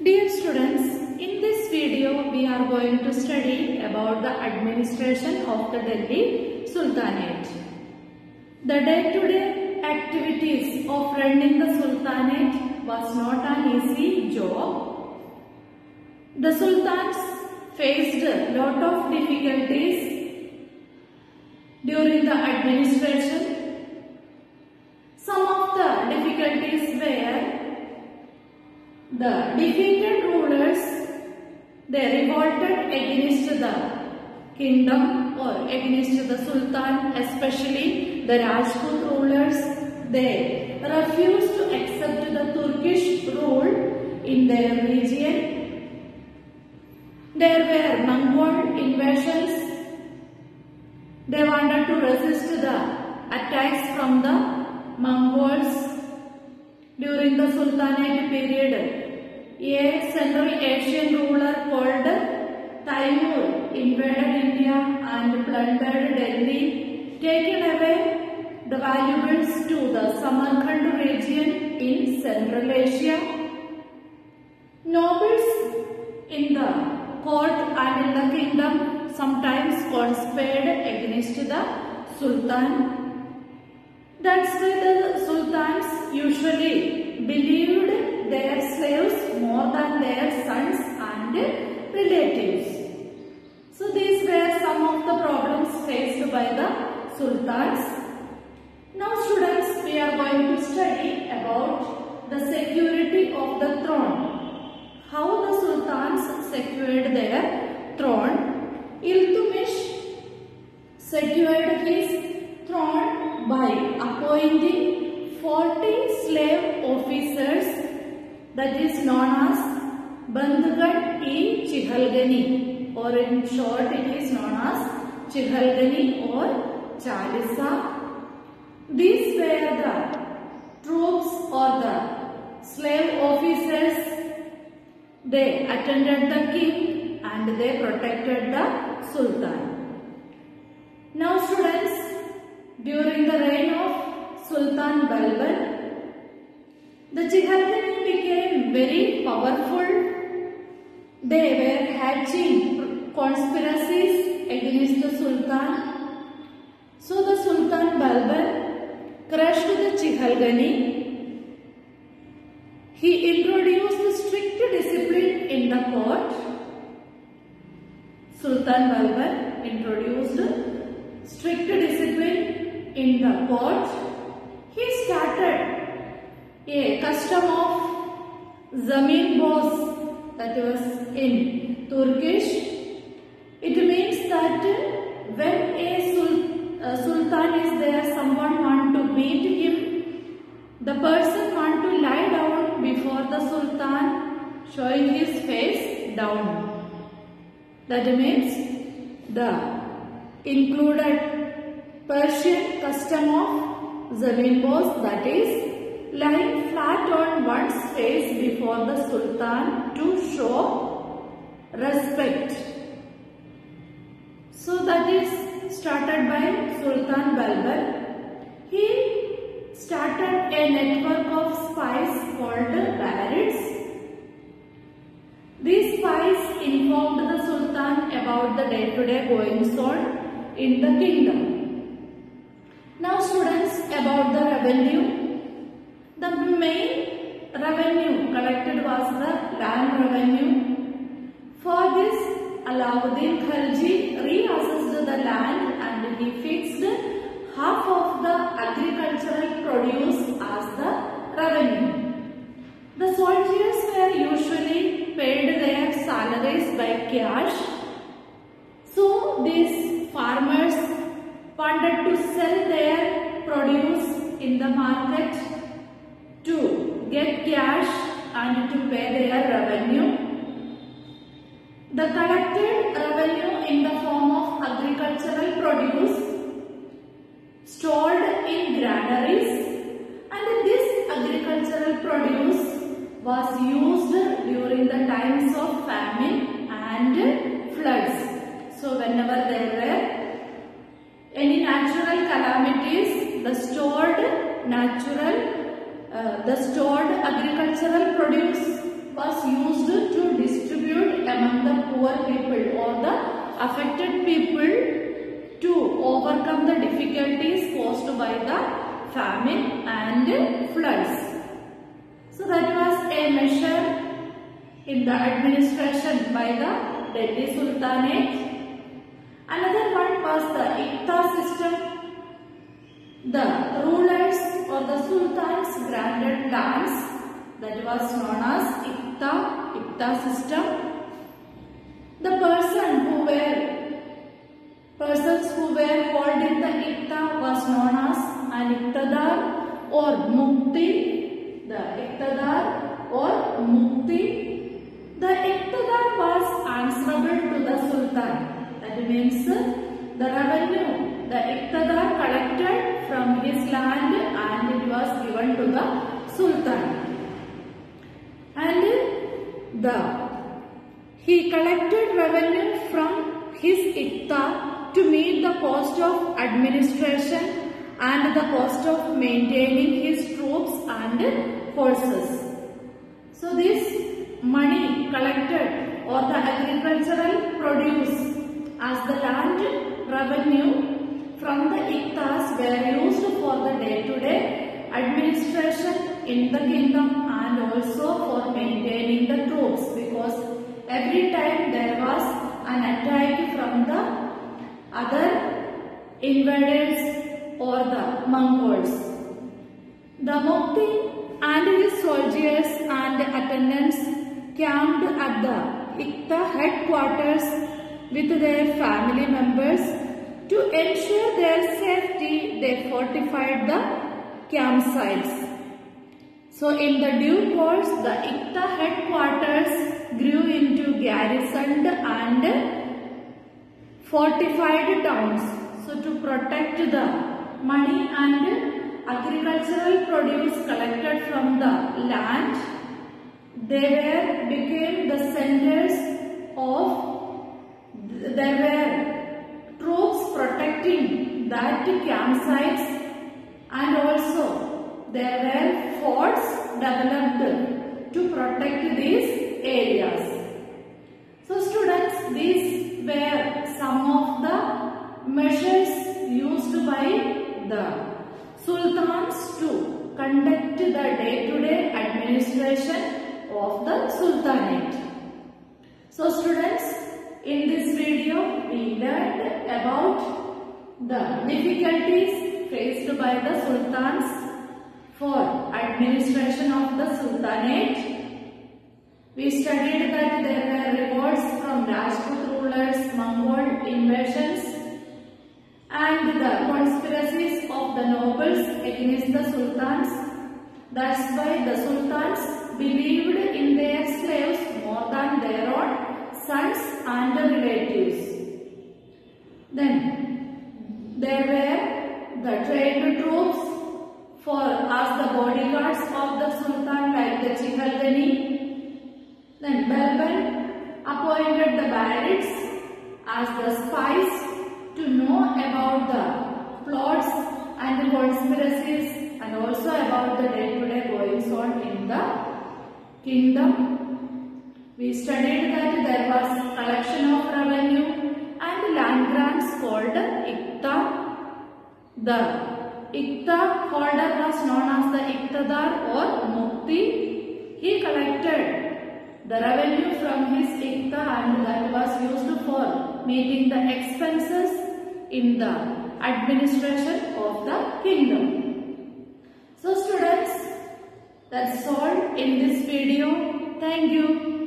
Dear students, in this video we are going to study about the administration of the Delhi Sultanate. The day-to-day activities of running the Sultanate was not an easy job. The Sultans faced a lot of difficulties during the administration. Some of the difficulties were the defeated rulers, they revolted against the kingdom or against the Sultan, especially the Rajput rulers. They refused to accept the Turkish rule in their region. There were Mongol invasions. They wanted to resist the attacks from the Mongols. During the Sultanate period, a Central Asian ruler called Taimur invaded India and plundered Delhi, taking away the valuables to the Samarkand region in Central Asia. Nobles in the court and in the kingdom sometimes conspired against the Sultan. That's why the Sultans usually believed their slaves more than their sons and relatives. So these were some of the problems faced by the Sultans. Now students, we are going to study about the security of the throne. How the Sultans secured their throne. Iltutmish secured his throne by appointing 40 slave officers, that is known as Bandhgat-e-Chihalgani, or in short it is known as Chihalgani or Chalisa. These were the troops or the slave officers. They attended the king and they protected the Sultan. Now students, during the reign of Sultan Balban, the Chihalgani became very powerful. They were hatching conspiracies against the Sultan. So the Sultan Balban crushed the Chihalgani. He introduced strict discipline in the court. Sultan Balban introduced strict discipline in the court. He started a custom of Zaminboz, that was in Turkish. It means that when a Sultan is there, someone want to beat him, the person want to lie down before the Sultan, showing his face down. That means the included Persian custom of Zaminboz, that is lying flat on one's face before the Sultan to show respect. So that is started by Sultan Balban. He started a network of spies called Barids. These spies informed the Sultan about the day-to-day goings on in the kingdom. Now students, about the revenue. The main revenue collected was the land revenue. For this, Alauddin Khalji reassessed the land and he fixed half of the agricultural produce as the revenue. The soldiers were usually paid their salaries by cash. So these farmers wanted to sell their produce in the market to get cash and to pay their revenue. The collected revenue in the form of agricultural produce stored in granaries, and this agricultural produce was used during the times of famine and floods. So whenever there were any natural calamities, the stored agricultural produce was was used to distribute among the poor people or the affected people to overcome the difficulties caused by the famine and floods. So that was a measure in the administration by the Delhi Sultanate. Another one was the Iqta system. The rulers or the sultans granted lands, that was known as Iqta system. The persons who were holding the Iqta was known as an Iqtadar or Mukti. The Iqtadar or Mukti. The Iqtadar was answerable to the Sultan. That means the revenue the Iqtadar collected from his land and it was given to the Sultan. And he collected revenue from his Iqta to meet the cost of administration and the cost of maintaining his troops and forces. So this money collected or the agricultural produce as the land revenue from the Iqtas were used for the day-to-day administration in the kingdom and also for maintaining the troops, because every time there was an attack from the other invaders or the Mongols. The Mukti and his soldiers and attendants camped at the Iqta headquarters with their family members. To ensure their safety, they fortified the campsites. So in the due course, the Iqta headquarters grew into garrisoned and fortified towns. So to protect the money and agricultural produce collected from the land, they became the centers of. There were troops protecting that campsites, and also there were forts developed to protect these areas. So students, these were some of the measures used by the sultans to conduct the day-to-day administration of the sultanate. So students, in this video, we learned about the difficulties faced by the sultans for administration of the sultanate. We studied that there were revolts from Rajput rulers, Mongol invasions, and the conspiracies of the nobles against the sultans. That's why the sultans believed in their slaves more than their own sons and relatives. Then there were the trained troops as the bodyguards of the sultan, like the Chihalgani. Then Balban appointed the bandits as the spies to know about the plots and the conspiracies and also about the day-to-day goings on in the kingdom. We studied that there was collection of revenue and land grants called Iqta. The Iqta holder was known as the Iqtadar or Mukti. He collected the revenue from his Iqta and that was used for meeting the expenses in the administration of the kingdom. So students, that's all in this video. Thank you.